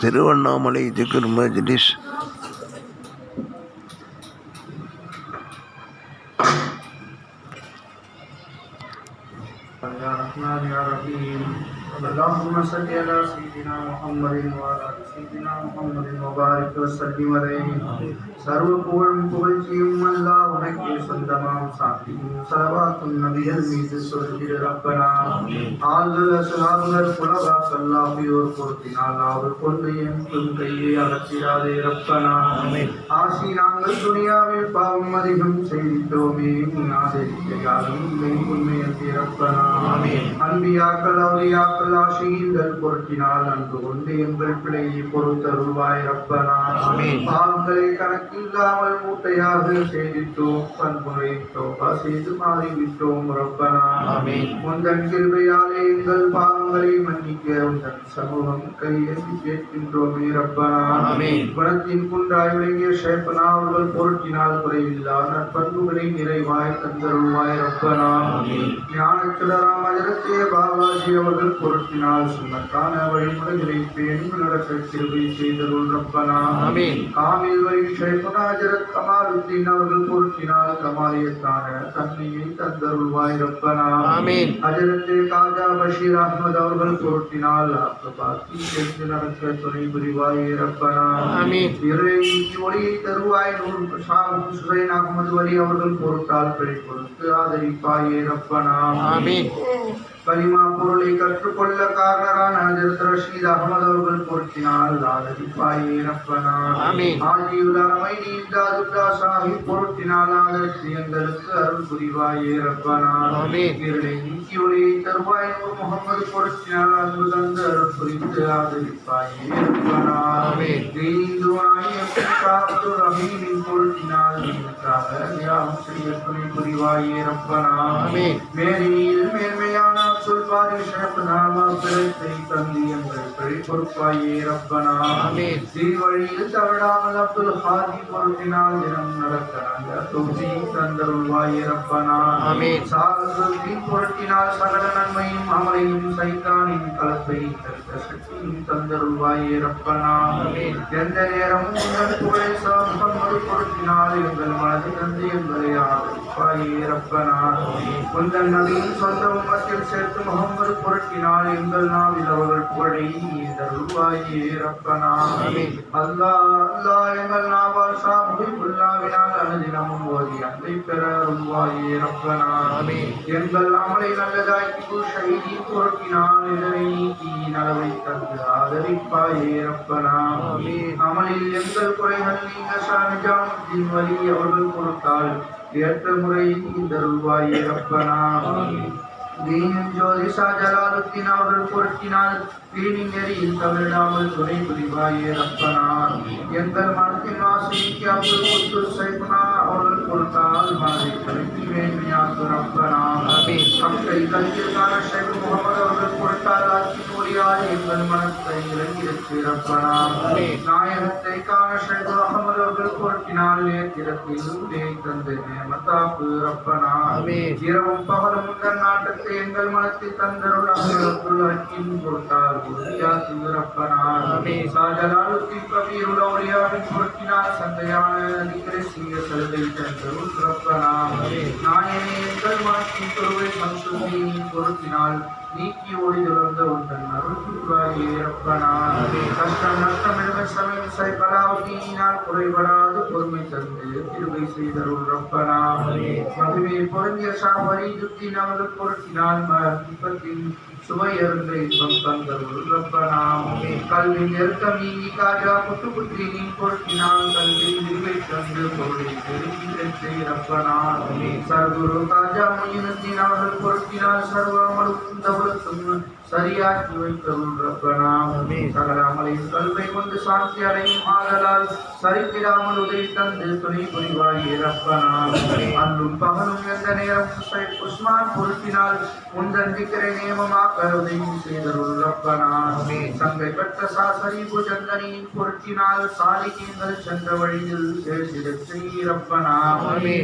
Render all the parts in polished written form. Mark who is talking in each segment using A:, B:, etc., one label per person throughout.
A: திருவண்ணாமலை திக்ர் மஜ்லிஸ்
B: اللهم صل على سيدنا محمد وعلى سيدنا محمد وبارك وسلم عليه சர்வ புகழும் புகழ்ச்சியும் அல்லாஹ் உனக்கே சொந்தமாம் சாத்தியும் ஸலவாத்துன் நபிகள் மீது சொல்லிடு ரப்பனா ஆல்கள் அஸ்ஹாபுகள் குலவாக் அல்லாஹ்வியோர் பொருத்தினால் அவர் கொண்டு என் கையை அகற்றிடாதே ரப்பனா ஆசி நாங்கள் துனியாவில் பாவம் அதிகம் செய்திட்டோமே நீ ஆதரிக்கையாலும் உண்மையை ரப்பனா அன்பியாக்கள் அவுலியாக்கள் ஆசிகள் பொருத்தினால் அன்பு கொண்டு எங்கள் பிழையை பொறுத்தருள்வாய் ரப்பனா பாவங்களை கணக்கில்லாமல் மூட்டையாக செய்திட்டோம் பண்புரைத்தோம் செய்து மாறிவிட்டோம் ரப்பனா உந்தன் கிருபையாலே எங்கள் பாவங்களை மன்னிக்க உந்தன் சமூகம் கையெழுதி கேட்கின்றோமே ரப்பனா குணத்தின் குன்றாய் விளங்கிய ஷேப்பனா அவர்கள் பொருட்டினால் குறைவில்லா நற்பண்புகளை நிறைவாய் தந்தருள்வாய் ரப்பனா ஞானச்சுடராம் அஜரத்தே பாபாஜி அவர்கள் பொருட்டினால் சுண்ணத்தான வழிமுறைகளை பேணி நடக்க கிருபை செய்தருள் ரப்பனா காமில் வழி ஷேப்பனா அஜரத் கமாலுத்தீன் அவர்கள் பொருட்டினால் கமாலியத்தான தன்மையை தந்தருள்வாய் ரப்பனா அஜரத்தே காஜா பஷீர் அஹ்மத் அவர்கள் பொருட்டினால் பார்த்து சேர்ந்து நடக்க துணை புரிவாய் ரப்பனா ஒளியை தருவாய் நூறு சுசைன் அகமது வலி அவர்கள் பொருட்டால் பிழை பொறுத்து ஆதரிப்பாயே ரப்பனா கலிமா பொருளை கற்றுக்கொள்ள காரணரான ஹஜ்ரத் ரஷீத் அகமது அவர்கள் பொருத்தினால் ஆதரிப்பாயே ரப்பனா ஆஜியுல் அரமைனி இம்தாதுல்லா சாஹிப் பொருத்தினால் ஆதரித்து எங்களுக்கு அருள் புரிவாயே ரப்பனா இருளை நீக்கி ஒளியை தருவாய் நூர் முகமது பொருத்தினால் அன்பு தந்து அருள் புரிந்து ஆதரிப்பாயே ரப்பனா தீந்துவாய் அப்துல் ரஹீமின் பொருத்தினால் நீக்காக தியாகம் செய்ய துணை புரிவாயே ரப்பனா மேரியில் மேன்மையான சொல்வாரி ஷேப்னாமா பிறத்தை தந்தி எங்கள் பிழை பொறுப்பாயே ரப்பனா சீர்வழியில் தவறாமல் அப்துல் ஹாதி பொருட்டினால் தினம் நடக்க அந்த தொகுதி தந்தருள்வாயே ரப்பனா சாகசத்தின் பொருட்டினால் சகல நன்மையும் அமலையும் சைத்தானின் கலப்பை தடுத்த சக்தியும் தந்தருள்வாயே ரப்பனா எந்த நேரமும் உங்கள் புகழை முகம்மது பொருட்டினால் எங்கள் மனது தந்து எங்களை ஆதரிப்பாயே ரப்பனா உங்கள் நபியின் சொந்த உம்மத்தில் சேர்த்து முகம்மது பொருட்டினால் எங்கள் நாவில் அவர்கள் புகழை தருள்வாயே ரப்பனா அல்லாஹ் அல்லாஹ் எங்கள் நாவால் சாஹிபுல்லாவினால் அனுதினமும் ஓதி அன்பை பெற அருள்வாயே ரப்பனா எங்கள் அமலை நல்லதாக்கி ஷஹீதி பொருட்டினால் இதனை நீக்கி நலவை தந்து ஆதரிப்பாயே ரப்பனா அமலில் எங்கள் குறைகள் நீங்க ஷானிஜாமுத்தீன் வலி அவர்கள் பொருட்டால் ஏற்ற முறை தருள்வாயே ரப்பனா தீனின் ஜோதி ஷா ஜலாலுத்தீன் அவர்கள் பொருட்டினால் தீனின் நெறியில் தவிராமல் துணை புரிவாயே ரப்பனா எங்கள் மனத்தின் வாசிக்கு அப்துல் குத்துஸ் சைஃப்னா அவர்கள் பொருட்டால் மனதை கலக்கி வேண்மையாக்கு ரப்பனா மக்கை கல்விற்கான ஷேக் முகமது அவர்கள் பொருட்டால் ஆட்சி நூறியால் எங்கள் மனத்தை இறங்கிடச்சு ரப்பனா நாயகத்தை காண ஷேக் அகமது அவர்கள் பொருட்டினால் நேர்த்திடத்தில் உள்ளே தந்து நேமத்தாக்கு ரப்பனா இரவும் பகலும் முந்தன் நாட்டத்தை எங்கள் மனத்தில் தந்தருள் அப்துல் ஹக்கீம் பொருட்டால் உறுதியாக்கு ரப்பனா ஷாஜலாலுத்தீன் கபீருல் அவுலியாவின் பொருட்டினால் சந்தையான அதிகரை செய்ய சலுகை தந்தருள் ரப்பனா நாயனே எங்கள் மனத்தின் பொருளை சம்சுதியின் பொருட்டினால் நீக்கி ஓடி தொடர்ந்த ஒன்றன் அருள் புரிவாயே ரப்பனா கஷ்டம் நஷ்டம் என்ற சமயம் சைபலாவுதீனால் குறைபடாது பொறுமை தந்து கிருபை செய்தருள் ரப்பனா மகிமை பொருந்திய ஷாஃபரீதுத்தீன் அவர்கள் பொருட்டினால் மகிப்பத்தின் சுவையருந்த இன்பம் தந்தருள் ரப்பனா கல்வி நெருக்கம் நீங்கி காஜா குத்துபுத்திரின் பொருட்டினால் கல்வி விரிவை தந்து பொருளை பெருங்கி ரப்பனா சர்குரு காஜா முயினுத்தீன் அவர்கள் பொருட்டினால் சர்வமலும் சரியாக்கி வைத்தருள் ரப்பனா சகல அமலின் கல்வை கொண்டு சாந்தி அடையும் ஆதலால் சரித்திடாமல் உதவி தந்து துணை புரிவாயே ரப்பனா அன்றும் பகலும் எந்த நேரம் உஸ்மான் பொருட்டினால் முந்தன் திக்கரை நியமமாக்க உதவி செய்தருள் ரப்பனா சங்கை பெற்ற சாசரி புஜந்தனியின் பொருட்டினால் சாலிகீங்கள் சென்ற வழியில் சேர்த்திடச் செய் ரப்பனா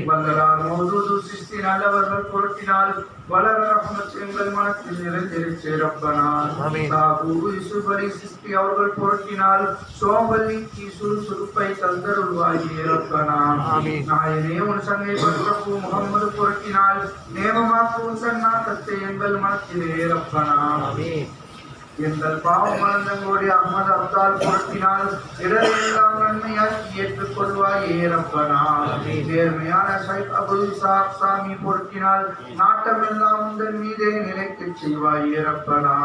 B: வல்லலார் மௌதூது சிஸ்தி நல்லவர்கள் பொருட்டினால் வளர ரஹ்மத் எங்கள் மனத்தில் நிறைந்திருச்சு ரப்பனா. தாகூது யூசுப் அலி சிஸ்தி அவர்கள் பொருட்டினால் சோம்பல் நீக்கி சுறுசுறுப்பை தந்தருள்வாயே ரப்பனா. நாயனே உன் சங்கை பிரபு முகமது பொருட்டினால் நேமமாக்கும் சன்னாத்தத்தை எங்கள் மனத்திலே ரப்பனா. எங்கள் பாவம் மனந்தங்களுடைய அஹ்மது அப்தால் பொருத்தினால் இடரையெல்லாம் நன்மையாக்கி ஏற்றுக்கொள்வாயே ரப்பனா. நேர்மையான ஷைக் அபுல் இசாக் சாமி பொருத்தினால் நாட்டமெல்லாம் உந்தன் மீதே நிலைக்கச் செய்வாயே ரப்பனா.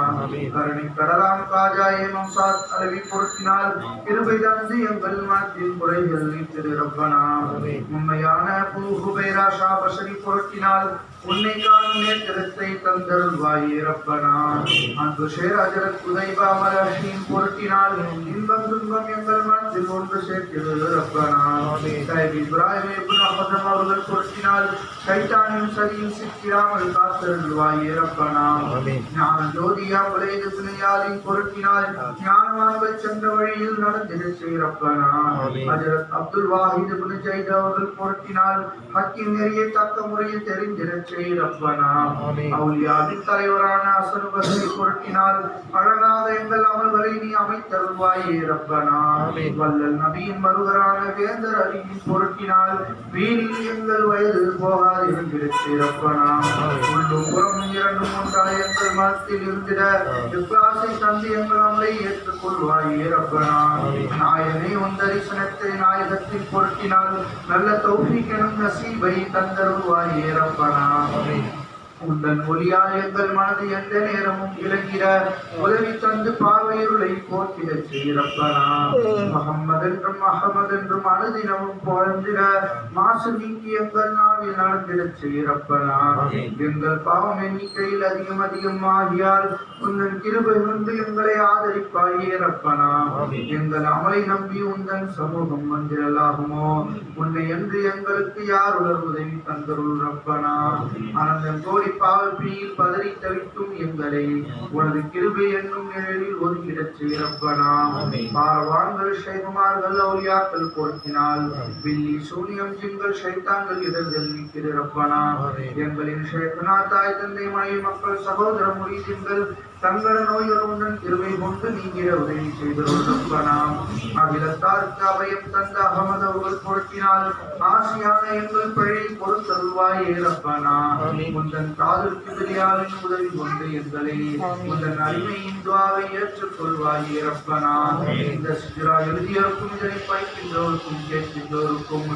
B: கருணை கடலாம் காஜா ஏமம் சாத் அளவி பொருத்தினால் கிருபை தந்து எங்கள் மனத்தின் குறைகள் நீத்திரு ரப்பனா. உண்மையான பூ ஹுபைரா ஷா பஷரி பொருத்தினால் உன்னை காணும் நேத்திரத்தை தந்தருள்வாயே ரப்பனா. அன்பு ஷேர் அஜரத் உதைபா மலஹீம் பொருட்டினால் இன்பம் துன்பம் எங்கள் மனத்தில் ஒன்று சேர்க்கிறது ரப்பனா. ஷைக் இப்ராஹிம் இப்னு ஹஸம் அவர்கள் பொருட்டினால் ஷைத்தானின் சதியில் சிக்கிராமல் காத்தருள்வாயே ரப்பனா. ஞான ஜோதியா புலைது துணையாலின் பொருட்டினால் ஞானவான்கள் சென்ற வழியில் நடந்திருச்சு ரப்பனா. அஜரத் அப்துல் வாஹித் இப்னு ஜைத் அவர்கள் பொருட்டினால் ஹக்கீம் நெறியை தக்க முறையில் தெரிந்திருச்சு ரப்பனா. அவுலியாவின் தலைவரான அசன் பஸ்ரி பொருட்டினால் அழகாக எங்கள் அமல்களை நீ அமைத்தருள்வாயே ரப்பனா. வல்லல் நபியின் மருகரான வேந்தர் அலியின் பொருட்டினால் வீணில் எங்கள் வயது போகாது இருந்திருச்சு ரப்பனா. உள்ளும் புறம் இரண்டும் ஒன்றாய் எங்கள் மனத்தில் இருந்திட இப்ராசை தந்து எங்கள் அமலை ஏற்றுக்கொள்வாயே ரப்பனா. நாயனை உன் தரிசனத்தை நாயகத்தின் பொருட்டினால் நல்ல தௌஃபீக் எனும் நசீபை தந்தருள்வாயே ரப்பனா. உந்தன் ஒளியால் எங்கள் மனது எந்த நேரமும் இலங்கிட உதவி தந்து பார்வையுருளை போக்கிடச் செய்யப்பனா. முகம்மது என்றும் அஹமது என்றும் அனுதினமும் புகழ்ந்திட மாசு நீக்கி எங்கள் நாவில் நடந்திடச் செய்யப்பனா. எங்கள் பாவம் எண்ணிக்கையில் அதிகம் அதிகம் ஆகியால் உந்தன் கிருபை வந்து எங்களை ஆதரிப்பாயே ரப்பனா. எங்கள் அமலை நம்பி உந்தன் சமூகம் வந்திரலாகுமோ உன்னை என்று எங்களுக்கு யார் உணர் உதவி தந்தருள் ரப்பனா. ஆனந்தம் கோடி பாவப்பியில் பதறி தவிக்கும் எங்களை உனது கிருபை என்னும் நிழலில் ஒதுக்கிடச் செய்யப்பனா. பார்வான்கள் ஷைகுமார்கள் அவுலியாக்கள் பொருத்தினால் வில்லி சூனியம் ஜின்கள் ஷைத்தான்கள் இடர்கள் நீக்கிறப்பனா. எங்களின் ஷேഖனா தாய் தந்தை மனைவி மக்கள் சகோதர முரீதின்கள் தங்கள நோய்களுடன் கிருபை கொண்டு நீங்கிற உதவி செய்தருளப்பனா. அகிலத்தாருக்கு அபயம் தந்த அகமது அவர்கள் பொருத்தினால் ஆசியான எங்கள் பிழையை பொறுத்தருள்வாயே ரப்பனா. உந்தன் காதலுக்கு தெரியாவின் உதவி கொண்டு எங்களை உந்தன் அடிமையின் துவாவை ஏற்றுக்கொள்வாயே ரப்பனா. இந்த சிஜ்ரா எழுதியவருக்கும் இதனை பயிற்கின்றோருக்கும் கேட்கின்றோருக்கும்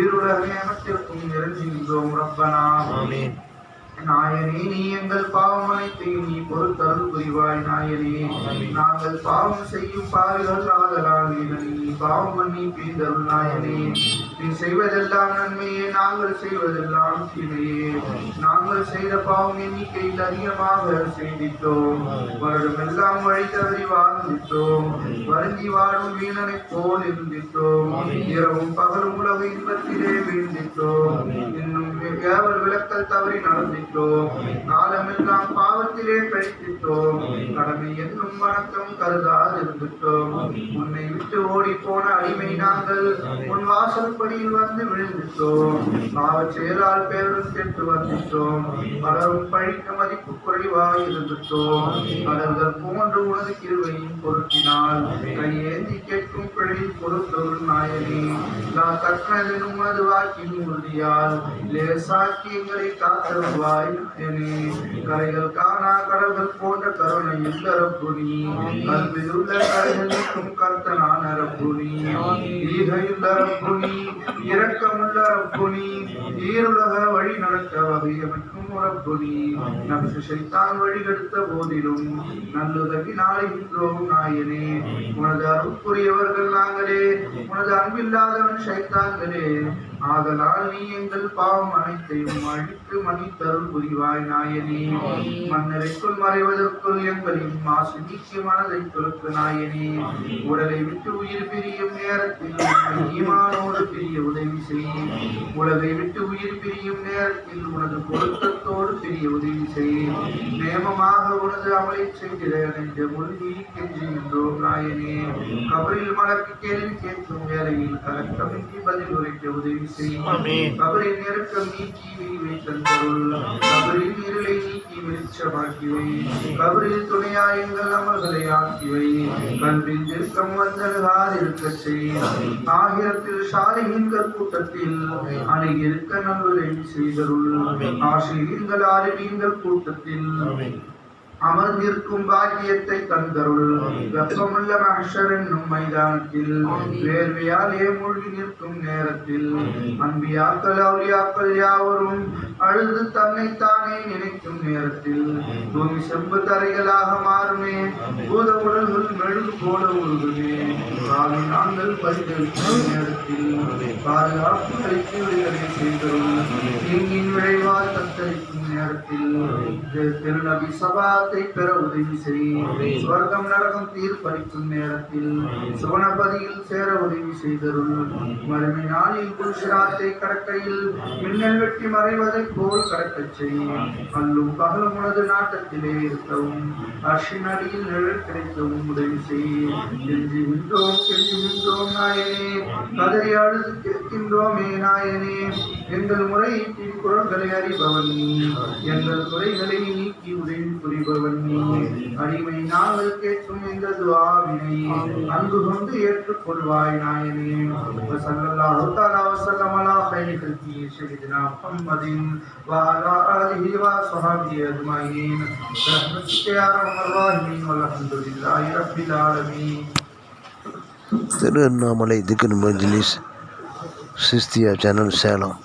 B: ஈருலக நேமத்திற்கும் நிறைஞ்சுகின்றோம் ரப்பனா. நாயனே நீ எங்கள் பாவம் அனைத்தையும் நீ பொறுத்தருள் புரிவாய் நாயனே. நாங்கள் பாவம் செய்யும் பாவிகள் ஆதலால் நீ பாவம் பண்ணி பீந்தருள் நாயனே. நீ செய்வதெல்லாம் நன்மையே நாங்கள் செய்வதெல்லாம் தீமையே. நாங்கள் செய்த பாவம் எண்ணிக்கையில் அதிகமாக செய்திட்டோம். வருடமெல்லாம் வழி தவறி வாழ்ந்திட்டோம். வருந்தி வாழும் வீணனை போல் இருந்திட்டோம். இரவும் பகலும் உலக இன்பத்திலே வீழ்ந்திட்டோம். இன்னும் ஏவல் விளக்கல் தவறி நடந்திட்டோம். காலமெல்லாம் பாவத்திலே கழித்திட்டோம். கடமை என்னும் வணக்கம் கருதாது இருந்துட்டோம். உன்னை விட்டு ஓடி போன அடிமை நாங்கள் உன் வாசல் படியில் வந்து விழுந்துட்டோம். பாவ செயலால் பேரும் கெட்டு வந்துட்டோம். பலரும் பழிக்க மதிப்பு குறைவாய் இருந்துட்டோம். கடல்கள் போன்று உனது கிருபையின் பொருத்தினால் கையேந்தி கேட்கும் பிழையில் பொறுத்தொருள் நாயனே. நான் தக்கனதெனும் உனது வாக்கின் உறுதியால் லேசாக்கி எங்களை காத்தருள்வாய் நாயனே. கரைகள் காணா கடல்கள் போன்ற கருணை இல்ல ரப்புனி. கல்வியில் உள்ள கரைகள் நீக்கும் கர்த்தனான ரப்புனி. ஈகையுள்ள ரப்புனி. இரக்கமுள்ள ரப்புனி. ஈருலக வழி நடக்க வகையமைக்கும் ரப்புனி. நபிசு ஷைத்தான் வழிகெடுத்த போதிலும் நல்லுதவி நாடுகின்றோம் நாயனே. உனது அருள்புரியவர்கள் நாங்களே. உனது அன்பில்லாதவன் ஷைத்தான்களே. ஆதலால் நீ எங்கள் பாவம் அனைத்தையும் அழித்து மன்னித்தருள் புரிவாய் நாயனே. மன்னரைக்குள் மறைவதற்குள் எங்களின் மாசு நீக்கி மனதை துறக்கு நாயனே. உடலை விட்டு உயிர் பிரியும் நேரத்தில் ஈமானோடு பிரிய உதவி செய். உலகை விட்டு உயிர் பிரியும் நேரத்தில் உனது பொருத்தத்தோடு பிரிய உதவி செய். நேமமாக உனது அமலை செய்கிற நெஞ்ச மொழி கெஞ்சுகின்றோம் நாயனே. கபரில் மலக்கு கேள்வி கேட்கும் வேளையில் கலக்கமின்றி பதில் உரைக்க உதவி செய்.
C: ஆமென்.
B: கபரின் நெருக்கம் நீக்கி விரிவை தந்தருள். கபரின் இருளை நீக்கி வெளிச்சமாக்கி வை. கபரில் துணையாய் எங்கள் அமல்களை ஆக்கி வை. கல்வின் திருக்கம் வந்தழுகாதிருக்கச் செய். ஆகிரத்தில் சாலிகின்கள் கூட்டத்தில் அணுகிருக்க நல்லுதவி செய்தருள். ஆசிரியர்கள் அறிவியங்கள் கூட்டத்தில் அமர்ந்திருக்கும் பாக்கியத்தை தந்தருள். வெப்பமுள்ள மஹ்ஷர் என்னும் மைதானத்தில் வேர்வையாலே மூழ்கி நிற்கும் நேரத்தில் அன்பியாக்கள் அவுலியாக்கள் யாவரும் அழுது தன்னைத்தானே நினைக்கும் நேரத்தில் பூமி செம்பு தரைகளாக மாறுமே. பூத உடல்கள் மெழுகு போல உருகுமே. காலை நாங்கள் பரிதவிக்கும் நேரத்தில் பாதுகாப்பு அளித்துகளை செய்தருள். தீங்கின் விளைவால் தத்தளிக்கும் நேரத்தில் திருநபி சபாத்தை பெற உதவி செய். சுவர்க்கம் நரகம் தீர்ப்பளிக்கும் நேரத்தில் சுவனபதியில் சேர உதவி செய்தருள். மறுமை நாளில் குல்சிராத்தை கடக்கையில் மின்னல் வெட்டி மறைவதைப் போல் கடக்கச் செய். அல்லும் பகலும் உனது நாட்டத்திலே இருக்கவும் அர்ஷின் அடியில் நிழல் கிடைக்கவும் உதவி செய். கெஞ்சுகின்றோம் நாயனே. கதறி அழுது கேட்கின்றோமே நாயனே. எங்கள் முறை குரல்களை அறிபவன் நீ. எங்கள் குறைகளை நீக்கி உதவி புரிபவன் நீ. அடிமை நாங்கள் கேட்கும் இந்த துஆவினை அன்பு கொண்டு ஏற்றுக்கொள்வாய் நாயனே. ஸல்லல்லாஹு தஆலா வஸல்லம் அலா கைரி கல்கி ஸையிதினா முஹம்மதின் வ அலா ஆலிஹி வ ஸஹாபிஹி அஜ்மஈன். ரஹ்மத்துக யா அர்ஹமர் ராஹிமீன் வல்ஹம்துலில்லாஹி ரப்பில் ஆலமீன்.
A: திருவண்ணாமலை திக்ர் மஜ்லிஸ் சிஸ்தியா சேனல் சேலம்.